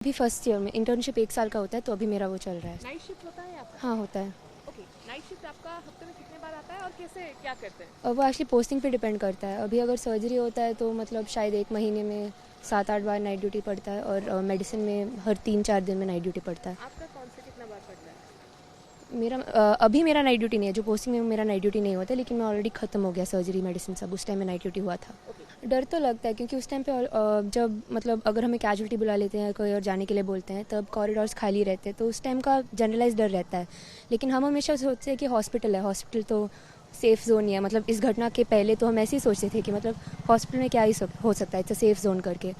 अभी first year में internship 1 साल का होता है, तो अभी मेरा वो चल रहा है। नाइट शिफ्ट होता है आपका? हाँ, होता है। ओके, नाइट शिफ्ट आपका हफ्ते में कितने बार आता है और कैसे क्या करते हैं? वो एक्चुअली पोस्टिंग पे डिपेंड करता है। अभी अगर सर्जरी होता है तो मतलब शायद 1 महीने में 7-8 बार नाइट ड्यूटी पड़ता है, और मेडिसिन में हर 3-4 दिन में नाइट ड्यूटी पड़ता है। आपका कौन से कितना बार पड़ता है? अभी मेरा नाइट ड्यूटी नहीं है, जो पोस्टिंग में मेरा नाइट ड्यूटी नहीं होता, लेकिन मैं ऑलरेडी ख़त्म हो गया सर्जरी मेडिसिन सब। उस टाइम में नाइट ड्यूटी हुआ था। डर तो लगता है, क्योंकि उस टाइम पे जब मतलब अगर हमें कैजुअल्टी बुला लेते हैं कोई और जाने के लिए बोलते हैं, तब कॉरिडोर्स खाली रहते हैं, तो उस टाइम का जनरलाइज डर रहता है। लेकिन हम हमेशा सोचते हैं कि हॉस्पिटल है, हॉस्पिटल तो सेफ़ जोन ही है। मतलब इस घटना के पहले तो हम ऐसे ही सोचते थे कि मतलब हॉस्पिटल में क्या ही हो सकता है, इट्स अ सेफ़ जोन करके।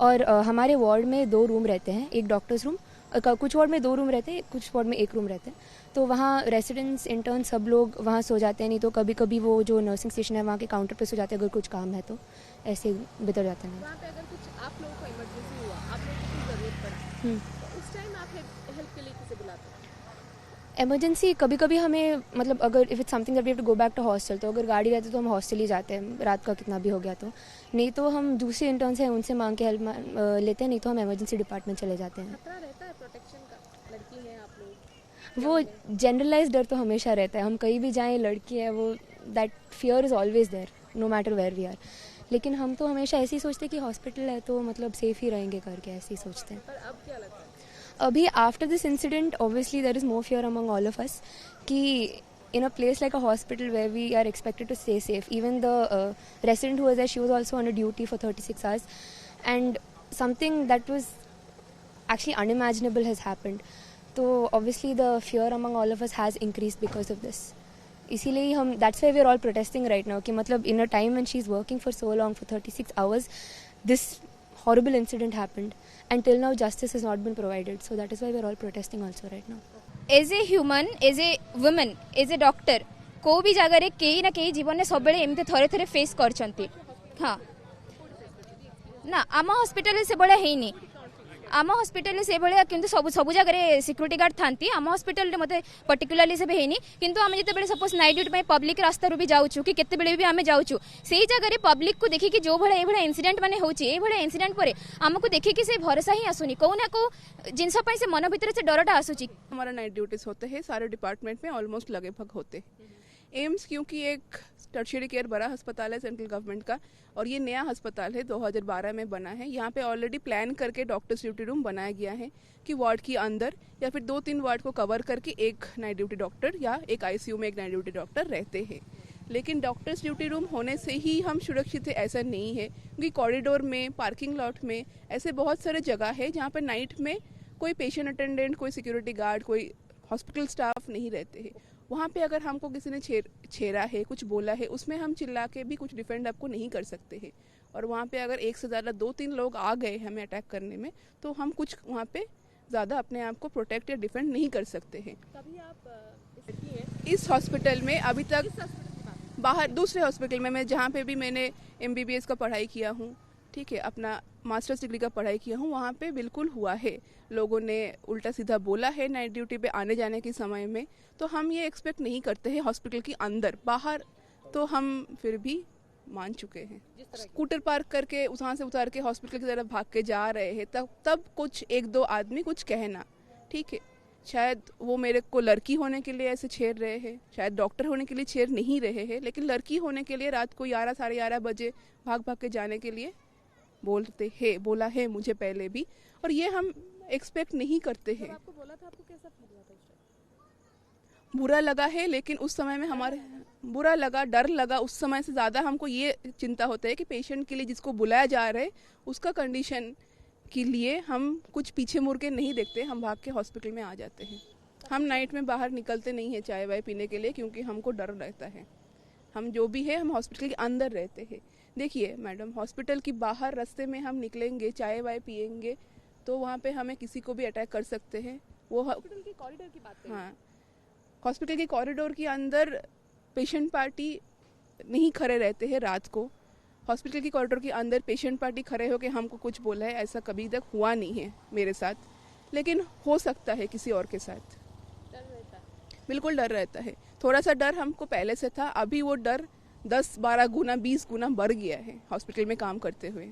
और हमारे वार्ड में 2 रूम रहते हैं, एक डॉक्टर्स रूम, कुछ वार्ड में 2 रूम रहते हैं, कुछ वार्ड में 1 रूम रहते हैं। तो वहाँ रेसिडेंट्स, इंटर्न सब लोग वहाँ सो जाते हैं, नहीं तो कभी कभी वो जो नर्सिंग स्टेशन है वहाँ के काउंटर पे सो जाते हैं, अगर कुछ काम है तो ऐसे बितर जाते हैं। वहाँ पे अगर कुछ आप लोगों को इमरजेंसी हुआ, आप लोगों को कुछ ज़रूरत पड़ा, तो उस टाइम आप हेल्प के लिए किसे बुलाते हैं? इमरजेंसी कभी कभी हमें मतलब अगर if it's something that we have to go back to hostel, तो अगर गाड़ी रहती है तो हम हॉस्टल ही जाते हैं, रात का कितना भी हो गया तो। नहीं तो हम दूसरे इंटर्न्स हैं उनसे मांग के हेल्प लेते हैं, नहीं तो हम इमरजेंसी डिपार्टमेंट चले जाते हैं। खतरा रहता है प्रोटेक्शन का? लड़की है आप लोग, वो जनरलाइज डर तो हमेशा रहता है, हम कहीं भी जाएं, लड़की है वो, that fear is always there no matter where we are. लेकिन हम तो हमेशा ऐसे ही सोचते हैं कि हॉस्पिटल है तो मतलब सेफ ही रहेंगे करके, ऐसे ही सोचते हैं। पर अब क्या लगता है? अभी after this incident obviously there is more fear among all of us कि in a place like a hospital where we are expected to stay safe. Even the resident who was there, she was also on a duty for 36 hours, and something that was actually unimaginable has happened. So obviously the fear among all of us has increased because of this. इसीलिए हम, that's why we are all protesting right now कि मतलब in a time when she's working for so long, for 36 hours, this horrible incident happened, and till now justice has not been provided. So that is why we are all protesting also right now. As a human, as a women, as a doctor, को भी जगह कई ना कई जीवन में सब एमती थरे थरे फेस करछंती। हाँ ना, आम हॉस्पिटल से भाया है, आम हॉस्पिटल से भाया किंतु सब सब जगह सिक्यूरीटी गार्ड थांती। आम हॉस्पिटल मते पर्टिकुलरली से है, किंतु आम जिते सपोज नाइट ड्यूटी पब्लिक रास्ता भी जाऊँ कि केते बेले भी आम जाऊँ, से जगह पब्लिक को देखिए जो भाया इनसीडेंट माने होची, ए भाया इनसीडेंट पर आमको देखिए से भरोसा ही आसुनी, कौ ना कौ जिनस से मन भीतर से डरटा आसूची। हमारा नाइट ड्यूटीज होते हैं सारे डिपार्टमेंट में, ऑलमोस्ट लगभग होते। एम्स क्योंकि एक टर्शियरी केयर बड़ा अस्पताल है सेंट्रल गवर्नमेंट का, और ये नया अस्पताल है, 2012 में बना है। यहाँ पे ऑलरेडी प्लान करके डॉक्टर्स ड्यूटी रूम बनाया गया है कि वार्ड के अंदर या फिर 2-3 वार्ड को कवर करके एक नाइट ड्यूटी डॉक्टर या एक आईसीयू में एक नाइट ड्यूटी डॉक्टर रहते हैं। लेकिन डॉक्टर्स ड्यूटी रूम होने से ही हम सुरक्षित है ऐसा नहीं है, क्योंकि कॉरिडोर में, पार्किंग लॉट में ऐसे बहुत सारे जगह है जहाँ पर नाइट में कोई पेशेंट अटेंडेंट, कोई सिक्योरिटी गार्ड, कोई हॉस्पिटल स्टाफ नहीं रहते हैं। वहाँ पे अगर हमको किसी ने छेड़ा है, कुछ बोला है, उसमें हम चिल्ला के भी कुछ डिफेंड आपको नहीं कर सकते हैं। और वहाँ पे अगर एक से ज़्यादा 2-3 लोग आ गए हमें अटैक करने में, तो हम कुछ वहाँ पे ज़्यादा अपने आप को प्रोटेक्ट या डिफेंड नहीं कर सकते हैं। तभी आप इस हॉस्पिटल में अभी तक, बाहर दूसरे हॉस्पिटल में मैं जहाँ पे भी मैंने MBBS का पढ़ाई किया हूँ, ठीक है, अपना मास्टर्स डिग्री का पढ़ाई किया हूँ, वहाँ पे बिल्कुल हुआ है। लोगों ने उल्टा सीधा बोला है नाइट ड्यूटी पे आने जाने के समय में, तो हम ये एक्सपेक्ट नहीं करते हैं हॉस्पिटल के अंदर। बाहर तो हम फिर भी मान चुके हैं। स्कूटर पार्क करके वहाँ से उतार के हॉस्पिटल की तरफ भाग के जा रहे हैं, तब कुछ 1-2 आदमी कुछ कहना, ठीक है, शायद वो मेरे को लड़की होने के लिए ऐसे छेड़ रहे हैं, शायद डॉक्टर होने के लिए छेड़ नहीं रहे हैं, लेकिन लड़की होने के लिए रात को 11, साढ़े 11 बजे भाग के जाने के लिए बोला है मुझे पहले भी, और ये हम एक्सपेक्ट नहीं करते हैं। आपको बोला था, आपको कैसा फील हुआ था उस टाइम? बुरा लगा है, लेकिन उस समय में हमारे बुरा लगा, डर लगा। उस समय से ज़्यादा हमको ये चिंता होता है कि पेशेंट के लिए जिसको बुलाया जा रहा है उसका कंडीशन के लिए हम कुछ पीछे मुड़ के नहीं देखते, हम भाग के हॉस्पिटल में आ जाते हैं। हम नाइट में बाहर निकलते नहीं हैं चाय वाय पीने के लिए, क्योंकि हमको डर रहता है। हम जो भी है, हम हॉस्पिटल के अंदर रहते हैं। देखिए मैडम, हॉस्पिटल की बाहर रास्ते में हम निकलेंगे, चाय वाय पियेंगे, तो वहाँ पे हमें किसी को भी अटैक कर सकते हैं। वो हॉस्पिटल के कॉरिडोर की बात करें। हाँ, हॉस्पिटल के कॉरिडोर के अंदर पेशेंट पार्टी नहीं खड़े रहते हैं रात को। हॉस्पिटल की कॉरिडोर के अंदर पेशेंट पार्टी खड़े होकर हमको कुछ बोला है, ऐसा कभी तक हुआ नहीं है मेरे साथ, लेकिन हो सकता है किसी और के साथ। डर रहता है, बिल्कुल डर रहता है। थोड़ा सा डर हमको पहले से था, अभी वो डर 10-12 गुना 20 गुना बढ़ गया है हॉस्पिटल में काम करते हुए।